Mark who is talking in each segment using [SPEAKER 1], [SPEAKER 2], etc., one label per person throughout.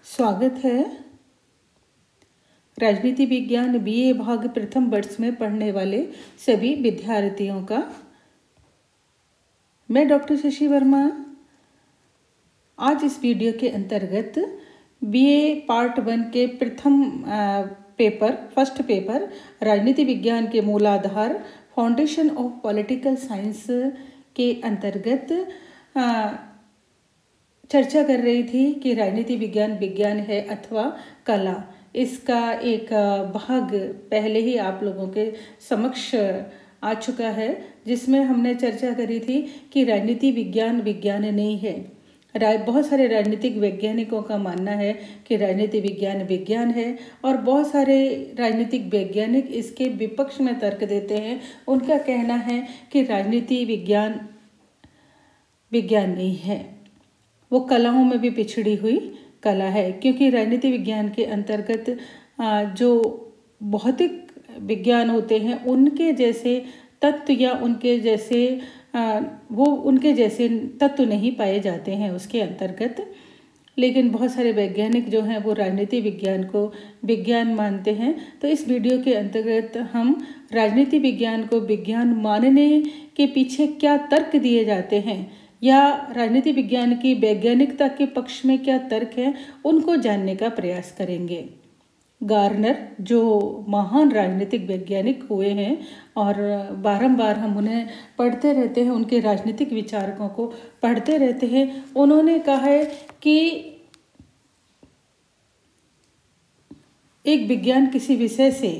[SPEAKER 1] स्वागत है राजनीति विज्ञान बीए भाग प्रथम वर्ष में पढ़ने वाले सभी विद्यार्थियों का। मैं डॉक्टर शशि वर्मा आज इस वीडियो के अंतर्गत बीए पार्ट 1 के फर्स्ट पेपर राजनीति विज्ञान के मूलाधार फाउंडेशन ऑफ पॉलिटिकल साइंस के अंतर्गत चर्चा कर रही थी कि राजनीति विज्ञान विज्ञान है अथवा कला। इसका एक भाग पहले ही आप लोगों के समक्ष आ चुका है, जिसमें हमने चर्चा करी थी कि राजनीति विज्ञान विज्ञान नहीं है। बहुत सारे राजनीतिक वैज्ञानिकों का मानना है कि राजनीति विज्ञान विज्ञान है और बहुत सारे राजनीतिक वैज्ञानिक इसके विपक्ष में तर्क देते हैं। उनका कहना है कि राजनीति विज्ञान विज्ञान नहीं है, वो कलाओं में भी पिछड़ी हुई कला है, क्योंकि राजनीति विज्ञान के अंतर्गत जो भौतिक विज्ञान होते हैं उनके जैसे तत्व या उनके जैसे तत्व नहीं पाए जाते हैं उसके अंतर्गत। लेकिन बहुत सारे वैज्ञानिक जो हैं वो राजनीति विज्ञान को विज्ञान मानते हैं। तो इस वीडियो के अंतर्गत हम राजनीति विज्ञान को विज्ञान मानने के पीछे क्या तर्क दिए जाते हैं या राजनीति विज्ञान की वैज्ञानिकता के पक्ष में क्या तर्क है, उनको जानने का प्रयास करेंगे। गार्नर जो महान राजनीतिक वैज्ञानिक हुए हैं और बारंबार हम उन्हें पढ़ते रहते हैं, उनके राजनीतिक विचारकों को पढ़ते रहते हैं। उन्होंने कहा है कि एक विज्ञान किसी विषय से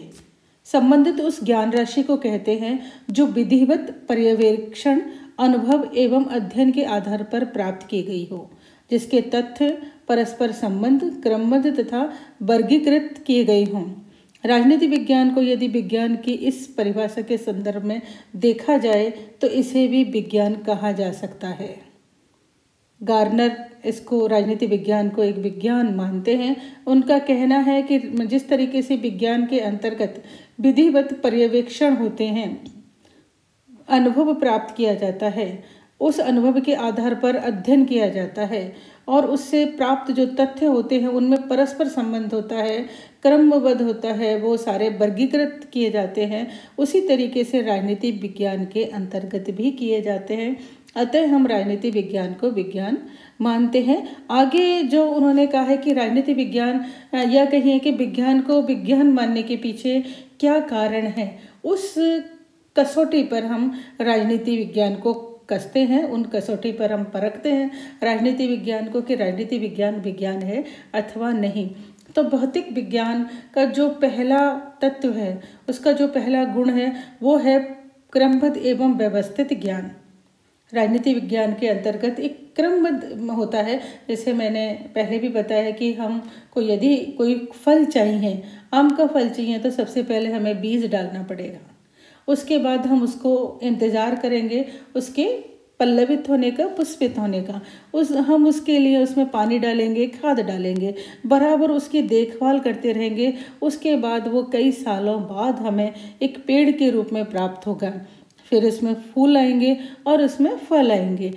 [SPEAKER 1] संबंधित उस ज्ञान राशि को कहते हैं जो विधिवत पर्यवेक्षण, अनुभव एवं अध्ययन के आधार पर प्राप्त की गई हो, जिसके तथ्य परस्पर संबंध क्रमबद्ध तथा वर्गीकृत किए गए हों। राजनीति विज्ञान को यदि विज्ञान की इस परिभाषा के संदर्भ में देखा जाए तो इसे भी विज्ञान कहा जा सकता है। गार्नर इसको राजनीति विज्ञान को एक विज्ञान मानते हैं। उनका कहना है कि जिस तरीके से विज्ञान के अंतर्गत विधिवत पर्यवेक्षण होते हैं, अनुभव प्राप्त किया जाता है, उस अनुभव के आधार पर अध्ययन किया जाता है और उससे प्राप्त जो तथ्य होते हैं उनमें परस्पर संबंध होता है, क्रमबद्ध होता है, वो सारे वर्गीकृत किए जाते हैं। उसी तरीके से राजनीति विज्ञान के अंतर्गत भी किए जाते हैं। अतः हम राजनीति विज्ञान को विज्ञान मानते हैं। आगे जो उन्होंने कहा है कि राजनीति विज्ञान या कहिए कि विज्ञान को विज्ञान मानने के पीछे क्या कारण है, उस कसौटी पर हम राजनीति विज्ञान को कसते हैं, उन कसौटी पर हम परखते हैं राजनीति विज्ञान को कि राजनीति विज्ञान विज्ञान है अथवा नहीं। तो भौतिक विज्ञान का जो पहला तत्व है, उसका जो पहला गुण है, वो है क्रमबद्ध एवं व्यवस्थित ज्ञान। राजनीति विज्ञान के अंतर्गत एक क्रमबद्ध होता है। जैसे मैंने पहले भी बताया कि हमको यदि कोई फल चाहिए, आम का फल चाहिए, तो सबसे पहले हमें बीज डालना पड़ेगा। उसके बाद हम उसको इंतज़ार करेंगे उसके पल्लवित होने का, पुष्पित होने का। हम उसके लिए उसमें पानी डालेंगे, खाद डालेंगे, बराबर उसकी देखभाल करते रहेंगे। उसके बाद वो कई सालों बाद हमें एक पेड़ के रूप में प्राप्त होगा। फिर इसमें फूल आएंगे और उसमें फल आएंगे।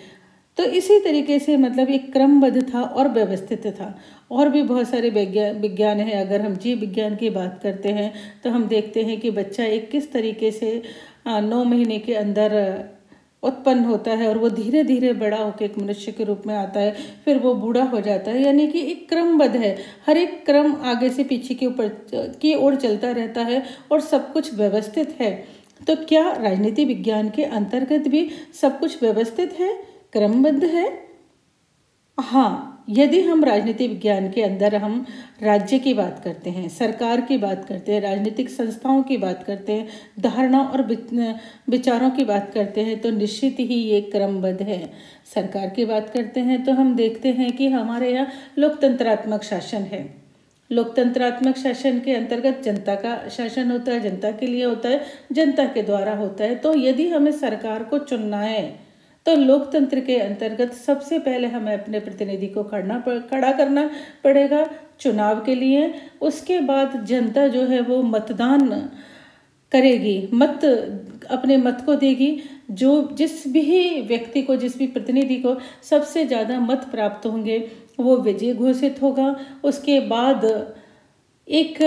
[SPEAKER 1] तो इसी तरीके से मतलब एक क्रमबद्ध था और व्यवस्थित था। और भी बहुत सारे विज्ञान है। अगर हम जीव विज्ञान की बात करते हैं तो हम देखते हैं कि बच्चा एक किस तरीके से 9 महीने के अंदर उत्पन्न होता है और वो धीरे धीरे बड़ा होकर एक मनुष्य के रूप में आता है, फिर वो बूढ़ा हो जाता है। यानी कि एक क्रमबद्ध है, हर एक क्रम आगे से पीछे के ऊपर की ओर चलता रहता है और सब कुछ व्यवस्थित है। तो क्या राजनीति विज्ञान के अंतर्गत भी सब कुछ व्यवस्थित है, क्रमबद्ध है? हाँ, यदि हम राजनीति विज्ञान के अंदर हम राज्य की बात करते हैं, सरकार की बात करते हैं, राजनीतिक संस्थाओं की बात करते हैं, धारणा और विचारों की बात करते हैं, तो निश्चित ही ये क्रमबद्ध है। सरकार की बात करते हैं तो हम देखते हैं कि हमारे यहाँ लोकतंत्रात्मक शासन है। लोकतंत्रात्मक शासन के अंतर्गत जनता का शासन होता है, जनता के लिए होता है, जनता के द्वारा होता है। तो यदि हमें सरकार को चुनना है तो लोकतंत्र के अंतर्गत सबसे पहले हमें अपने प्रतिनिधि को खड़ा करना पड़ेगा चुनाव के लिए। उसके बाद जनता जो है वो मतदान करेगी, अपने मत को देगी। जिस भी व्यक्ति को, जिस भी प्रतिनिधि को सबसे ज़्यादा मत प्राप्त होंगे वो विजय घोषित होगा। उसके बाद एक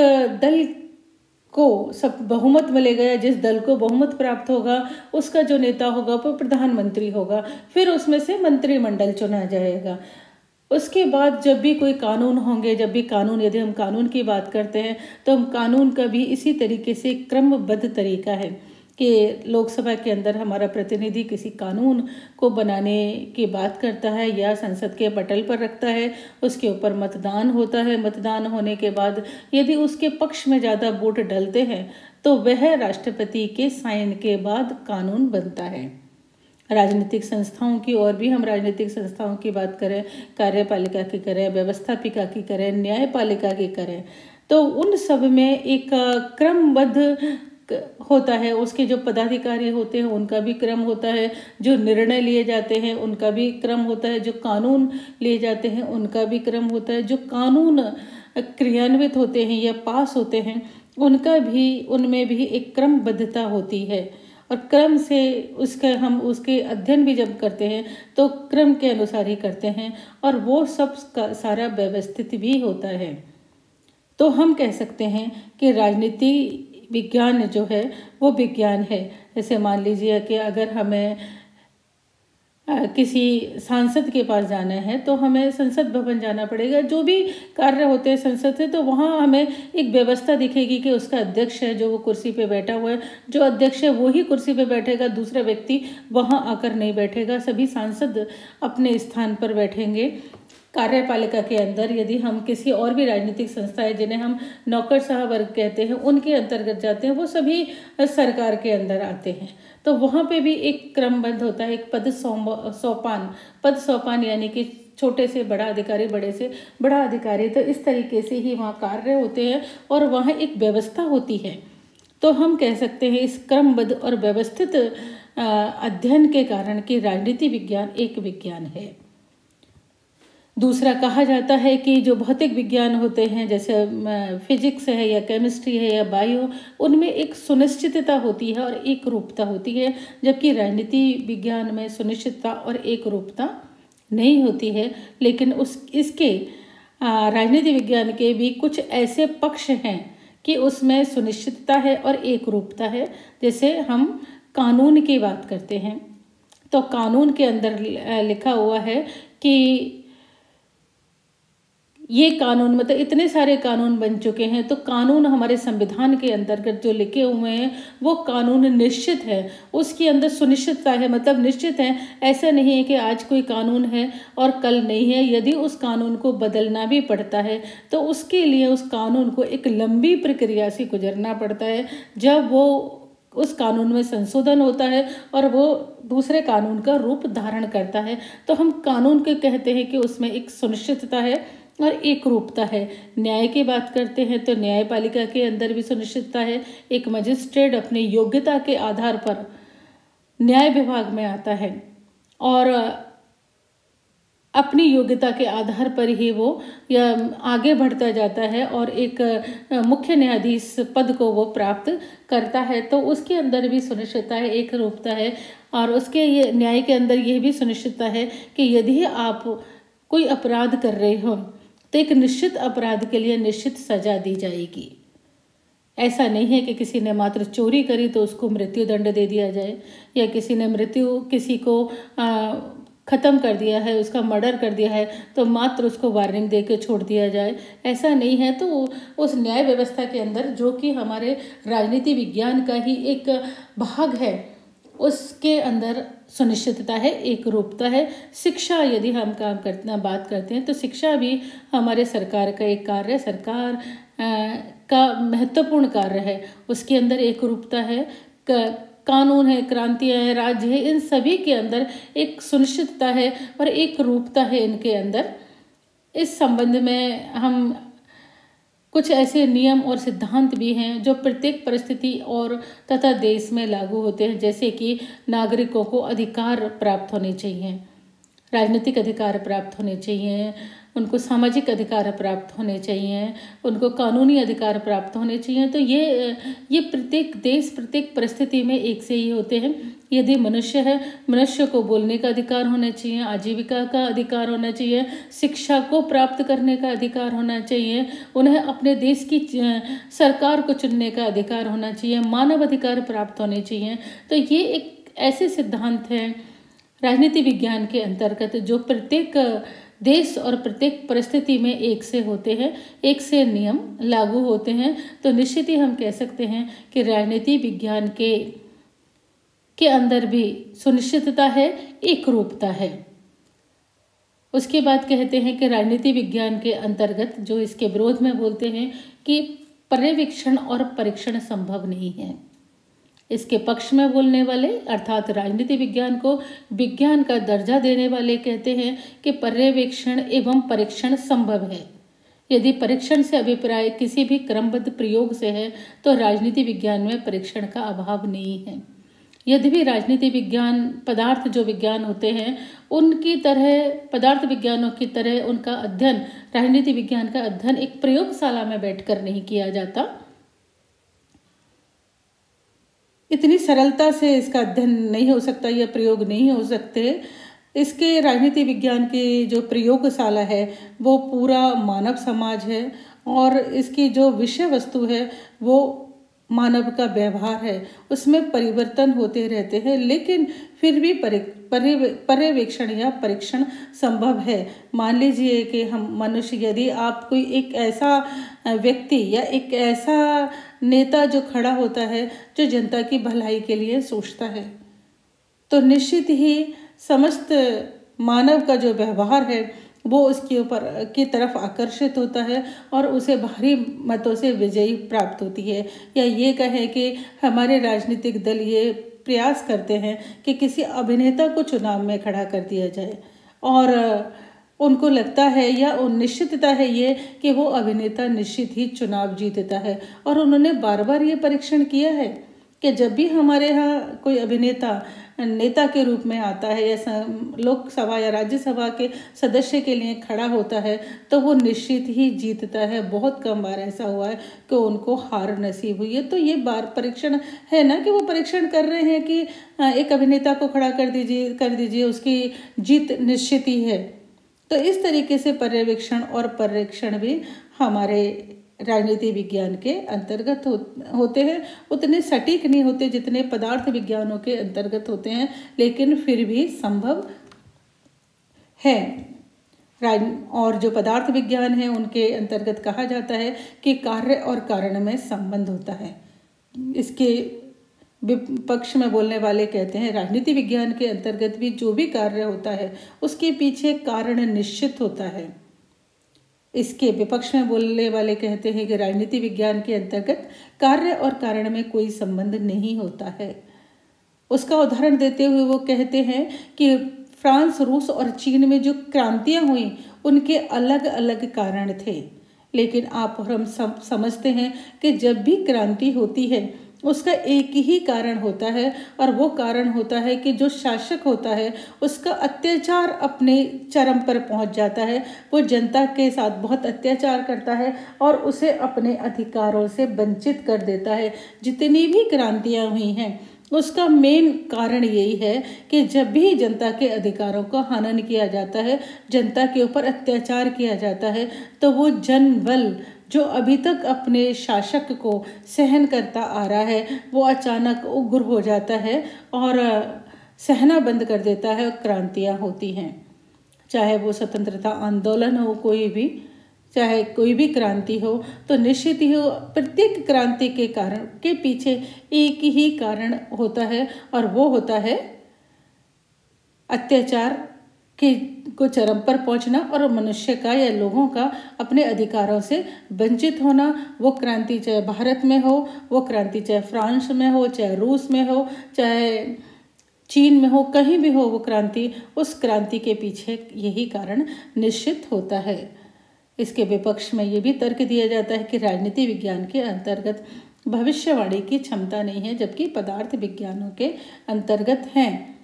[SPEAKER 1] दल को सब बहुमत मिलेगा, या जिस दल को बहुमत प्राप्त होगा उसका जो नेता होगा वो प्रधानमंत्री होगा। फिर उसमें से मंत्रिमंडल चुना जाएगा। उसके बाद जब भी कोई कानून होंगे, जब भी कानून, यदि हम कानून की बात करते हैं तो हम कानून का भी इसी तरीके से क्रमबद्ध तरीका है कि लोकसभा के अंदर हमारा प्रतिनिधि किसी कानून को बनाने की बात करता है या संसद के पटल पर रखता है, उसके ऊपर मतदान होता है। मतदान होने के बाद यदि उसके पक्ष में ज़्यादा वोट डलते हैं तो वह राष्ट्रपति के साइन के बाद कानून बनता है। राजनीतिक संस्थाओं की, और भी हम राजनीतिक संस्थाओं की बात करें, कार्यपालिका की करें, व्यवस्थापिका की करें, न्यायपालिका की करें, तो उन सब में एक क्रमबद्ध होता है। उसके जो पदाधिकारी होते हैं उनका भी क्रम होता है, जो निर्णय लिए जाते हैं उनका भी क्रम होता है, जो कानून लिए जाते हैं उनका भी क्रम होता है, जो कानून क्रियान्वित होते हैं या पास होते हैं उनका भी, उनमें भी एक क्रमबद्धता होती है। और क्रम से हम उसके अध्ययन भी जब करते हैं तो क्रम के अनुसार ही करते हैं, और वो सब सारा व्यवस्थित भी होता है। तो हम कह सकते हैं कि राजनीति विज्ञान जो है वो विज्ञान है। जैसे मान लीजिए कि अगर हमें किसी सांसद के पास जाना है तो हमें संसद भवन जाना पड़ेगा। जो भी कार्य होते हैं संसद से, तो वहाँ हमें एक व्यवस्था दिखेगी कि उसका अध्यक्ष है जो वो कुर्सी पे बैठा हुआ है, जो अध्यक्ष है वो ही कुर्सी पे बैठेगा, दूसरा व्यक्ति वहाँ आकर नहीं बैठेगा, सभी सांसद अपने स्थान पर बैठेंगे। कार्यपालिका के अंदर यदि हम किसी और भी राजनीतिक संस्थाएं जिन्हें हम नौकरशाह वर्ग कहते हैं उनके अंतर्गत जाते हैं, वो सभी सरकार के अंदर आते हैं। तो वहाँ पे भी एक क्रमबद्ध होता है, एक पद सोपान यानी कि छोटे से बड़ा अधिकारी, बड़े से बड़ा अधिकारी। तो इस तरीके से ही वहाँ कार्य होते हैं और वहाँ एक व्यवस्था होती है। तो हम कह सकते हैं इस क्रमबद्ध और व्यवस्थित अध्ययन के कारण कि राजनीति विज्ञान एक विज्ञान है। दूसरा कहा जाता है कि जो भौतिक विज्ञान होते हैं जैसे फिजिक्स है या केमिस्ट्री है या बायो, उनमें एक सुनिश्चितता होती है और एक रूपता होती है, जबकि राजनीति विज्ञान में सुनिश्चितता और एक रूपता नहीं होती है। लेकिन इसके राजनीति विज्ञान के भी कुछ ऐसे पक्ष हैं कि उसमें सुनिश्चितता है और एक रूपता है। जैसे हम कानून की बात करते हैं तो कानून के अंदर लिखा हुआ है कि ये कानून, मतलब इतने सारे कानून बन चुके हैं, तो कानून हमारे संविधान के अंतर्गत जो लिखे हुए हैं वो कानून निश्चित है, उसके अंदर सुनिश्चितता है, मतलब निश्चित है। ऐसा नहीं है कि आज कोई कानून है और कल नहीं है। यदि उस कानून को बदलना भी पड़ता है तो उसके लिए उस कानून को एक लंबी प्रक्रिया से गुजरना पड़ता है, जब वो उस कानून में संशोधन होता है और वो दूसरे कानून का रूप धारण करता है। तो हम कानून के कहते हैं कि उसमें एक सुनिश्चितता है और एक रूपता है। न्याय की बात करते हैं तो न्यायपालिका के अंदर भी सुनिश्चितता है। एक मजिस्ट्रेट अपनी योग्यता के आधार पर न्याय विभाग में आता है और अपनी योग्यता के आधार पर ही वो या आगे बढ़ता जाता है और एक मुख्य न्यायाधीश पद को वो प्राप्त करता है। तो उसके अंदर भी सुनिश्चितता है, एक रूपता है। और उसके ये न्याय के अंदर यह भी सुनिश्चितता है कि यदि आप कोई अपराध कर रहे हो तो एक निश्चित अपराध के लिए निश्चित सजा दी जाएगी। ऐसा नहीं है कि किसी ने मात्र चोरी करी तो उसको मृत्यु दंड दे दिया जाए, या किसी ने किसी को ख़त्म कर दिया है, उसका मर्डर कर दिया है तो मात्र उसको वार्निंग दे के छोड़ दिया जाए, ऐसा नहीं है। तो उस न्याय व्यवस्था के अंदर, जो कि हमारे राजनीति विज्ञान का ही एक भाग है, उसके अंदर सुनिश्चितता है, एक रूपता है। शिक्षा यदि हम बात करते हैं तो शिक्षा भी हमारे सरकार का एक कार्य, सरकार का महत्वपूर्ण कार्य है। उसके अंदर एक रूपता है। कानून है, क्रांतियाँ हैं, राज्य है, इन सभी के अंदर एक सुनिश्चितता है और एक रूपता है इनके अंदर। इस संबंध में हम कुछ ऐसे नियम और सिद्धांत भी हैं जो प्रत्येक परिस्थिति और तथा देश में लागू होते हैं, जैसे कि नागरिकों को अधिकार प्राप्त होने चाहिए, राजनीतिक अधिकार प्राप्त होने चाहिए, उनको सामाजिक अधिकार प्राप्त होने चाहिए, उनको कानूनी अधिकार प्राप्त होने चाहिए। तो ये प्रत्येक देश, प्रत्येक परिस्थिति में एक से ही होते हैं। यदि मनुष्य है, मनुष्य को बोलने का अधिकार होना चाहिए, आजीविका का अधिकार होना चाहिए, शिक्षा को प्राप्त करने का अधिकार होना चाहिए, उन्हें अपने देश की सरकार को चुनने का अधिकार होना चाहिए, मानव अधिकार प्राप्त होने चाहिए। तो ये एक ऐसे सिद्धांत हैं राजनीति विज्ञान के अंतर्गत जो प्रत्येक देश और प्रत्येक परिस्थिति में एक से होते हैं, एक से नियम लागू होते हैं। तो निश्चित ही हम कह सकते हैं कि राजनीति विज्ञान के अंदर भी सुनिश्चितता है, एकरूपता है। उसके बाद कहते हैं कि राजनीति विज्ञान के अंतर्गत जो इसके विरोध में बोलते हैं कि पर्यवेक्षण और परीक्षण संभव नहीं है। इसके पक्ष में बोलने वाले अर्थात राजनीति विज्ञान को विज्ञान का दर्जा देने वाले कहते हैं कि पर्यवेक्षण एवं परीक्षण संभव है। यदि परीक्षण से अभिप्राय किसी भी क्रमबद्ध प्रयोग से है तो राजनीति विज्ञान में परीक्षण का अभाव नहीं है। यदि भी राजनीति विज्ञान पदार्थ जो विज्ञान होते हैं उनकी तरह, पदार्थ विज्ञानों की तरह उनका अध्ययन, राजनीति विज्ञान का अध्ययन एक प्रयोगशाला में बैठकर नहीं किया जाता। इतनी सरलता से इसका अध्ययन नहीं हो सकता या प्रयोग नहीं हो सकते। इसके राजनीति विज्ञान की जो प्रयोगशाला है वो पूरा मानव समाज है और इसकी जो विषय वस्तु है वो मानव का व्यवहार है, उसमें परिवर्तन होते रहते हैं, लेकिन फिर भी पर्यवेक्षण या परीक्षण संभव है। मान लीजिए कि हम मनुष्य, यदि आप कोई एक ऐसा व्यक्ति या एक ऐसा नेता जो खड़ा होता है जो जनता की भलाई के लिए सोचता है, तो निश्चित ही समस्त मानव का जो व्यवहार है वो उसके ऊपर की तरफ आकर्षित होता है और उसे भारी मतों से विजयी प्राप्त होती है। या ये कहें कि हमारे राजनीतिक दल ये प्रयास करते हैं कि किसी अभिनेता को चुनाव में खड़ा कर दिया जाए और उनको लगता है या निश्चितता है ये कि वो अभिनेता निश्चित ही चुनाव जीतता है। और उन्होंने बार बार ये परीक्षण किया है कि जब भी हमारे यहाँ कोई अभिनेता नेता के रूप में आता है या लोकसभा या राज्यसभा के सदस्य के लिए खड़ा होता है तो वो निश्चित ही जीतता है। बहुत कम बार ऐसा हुआ है कि उनको हार नसीब हुई है। तो ये बार परीक्षण है ना कि वो परीक्षण कर रहे हैं कि एक अभिनेता को खड़ा कर दीजिए उसकी जीत निश्चित ही है। तो इस तरीके से पर्यवेक्षण और परीक्षण भी हमारे राजनीति विज्ञान के अंतर्गत होते हैं। उतने सटीक नहीं होते जितने पदार्थ विज्ञानों के अंतर्गत होते हैं, लेकिन फिर भी संभव है। और जो पदार्थ विज्ञान है उनके अंतर्गत कहा जाता है कि कार्य और कारण में संबंध होता है। इसके विपक्ष में बोलने वाले कहते हैं राजनीति विज्ञान के अंतर्गत भी जो भी कार्य होता है उसके पीछे कारण निश्चित होता है। इसके विपक्ष में बोलने वाले कहते हैं कि राजनीति विज्ञान के अंतर्गत कार्य और कारण में कोई संबंध नहीं होता है। उसका उदाहरण देते हुए वो कहते हैं कि फ्रांस, रूस और चीन में जो क्रांतियां हुई उनके अलग अलग कारण थे, लेकिन आप और हम सब समझते हैं कि जब भी क्रांति होती है उसका एक ही कारण होता है और वो कारण होता है कि जो शासक होता है उसका अत्याचार अपने चरम पर पहुंच जाता है। वो जनता के साथ बहुत अत्याचार करता है और उसे अपने अधिकारों से वंचित कर देता है। जितनी भी क्रांतियां हुई हैं उसका मेन कारण यही है कि जब भी जनता के अधिकारों का हनन किया जाता है, जनता के ऊपर अत्याचार किया जाता है, तो वो जनबल जो अभी तक अपने शासक को सहन करता आ रहा है वो अचानक उग्र हो जाता है और सहना बंद कर देता है और क्रांतियाँ होती हैं। चाहे वो स्वतंत्रता आंदोलन हो, चाहे कोई भी क्रांति हो, तो निश्चित ही हो प्रत्येक क्रांति के कारण के पीछे एक ही कारण होता है और वो होता है अत्याचार को चरम पर पहुंचना और मनुष्य का या लोगों का अपने अधिकारों से वंचित होना। वो क्रांति चाहे भारत में हो, वो क्रांति चाहे फ्रांस में हो, चाहे रूस में हो, चाहे चीन में हो, कहीं भी हो वो क्रांति, उस क्रांति के पीछे यही कारण निश्चित होता है। इसके विपक्ष में ये भी तर्क दिया जाता है कि राजनीति विज्ञान के अंतर्गत भविष्यवाणी की क्षमता नहीं है, जबकि पदार्थ विज्ञानों के अंतर्गत हैं।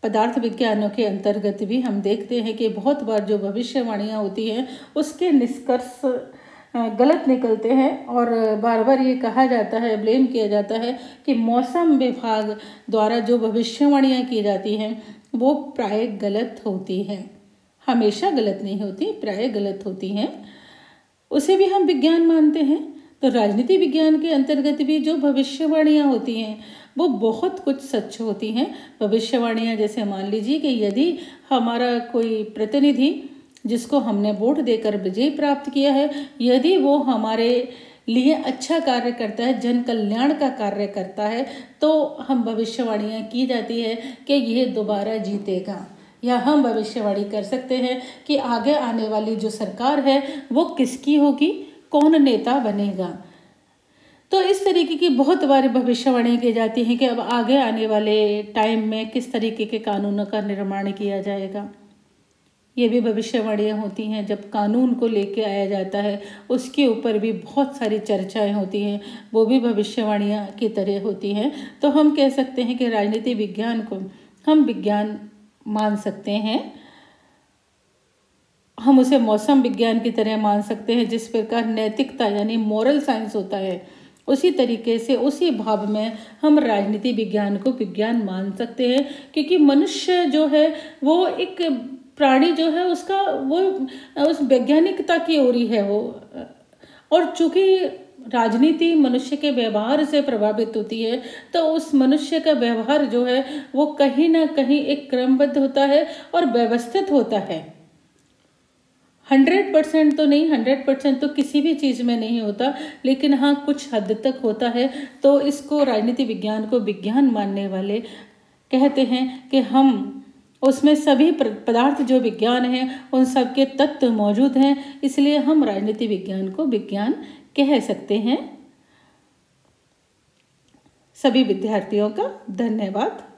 [SPEAKER 1] पदार्थ विज्ञानों के अंतर्गत भी हम देखते हैं कि बहुत बार जो भविष्यवाणियाँ होती हैं उसके निष्कर्ष गलत निकलते हैं और बार बार ये कहा जाता है, ब्लेम किया जाता है कि मौसम विभाग द्वारा जो भविष्यवाणियाँ की जाती हैं वो प्राय गलत होती हैं। हमेशा गलत नहीं होती, प्राय गलत होती हैं। उसे भी हम विज्ञान मानते हैं। तो राजनीति विज्ञान के अंतर्गत भी जो भविष्यवाणियाँ होती हैं वो बहुत कुछ सच होती हैं। भविष्यवाणियाँ जैसे मान लीजिए कि यदि हमारा कोई प्रतिनिधि जिसको हमने वोट देकर विजय प्राप्त किया है, यदि वो हमारे लिए अच्छा कार्य करता है, जन कल्याण का कार्य करता है, तो हम भविष्यवाणियाँ की जाती है कि यह दोबारा जीतेगा। या हम भविष्यवाणी कर सकते हैं कि आगे आने वाली जो सरकार है वो किसकी होगी, कौन नेता बनेगा। तो इस तरीके की बहुत बार भविष्यवाणी की जाती है कि अब आगे आने वाले टाइम में किस तरीके के कानूनों का निर्माण किया जाएगा। ये भी भविष्यवाणियाँ होती हैं। जब कानून को लेके आया जाता है उसके ऊपर भी बहुत सारी चर्चाएं होती हैं, वो भी भविष्यवाणियाँ की तरह होती हैं। तो हम कह सकते हैं कि राजनीति विज्ञान को हम विज्ञान मान सकते हैं। हम उसे मौसम विज्ञान की तरह मान सकते हैं। जिस प्रकार नैतिकता यानी मोरल साइंस होता है, उसी तरीके से उसी भाव में हम राजनीति विज्ञान को विज्ञान मान सकते हैं। क्योंकि मनुष्य जो है वो एक प्राणी जो है उसका वो उस वैज्ञानिकता की ओर ही है वो। और चूंकि राजनीति मनुष्य के व्यवहार से प्रभावित होती है, तो उस मनुष्य का व्यवहार जो है वो कहीं ना कहीं एक क्रमबद्ध होता है और व्यवस्थित होता है। 100% तो नहीं, 100% तो किसी भी चीज़ में नहीं होता, लेकिन हाँ कुछ हद तक होता है। तो इसको राजनीति विज्ञान को विज्ञान मानने वाले कहते हैं कि हम उसमें सभी पदार्थ जो विज्ञान हैं उन सब के तत्व मौजूद हैं, इसलिए हम राजनीति विज्ञान को विज्ञान कह सकते हैं। सभी विद्यार्थियों का धन्यवाद।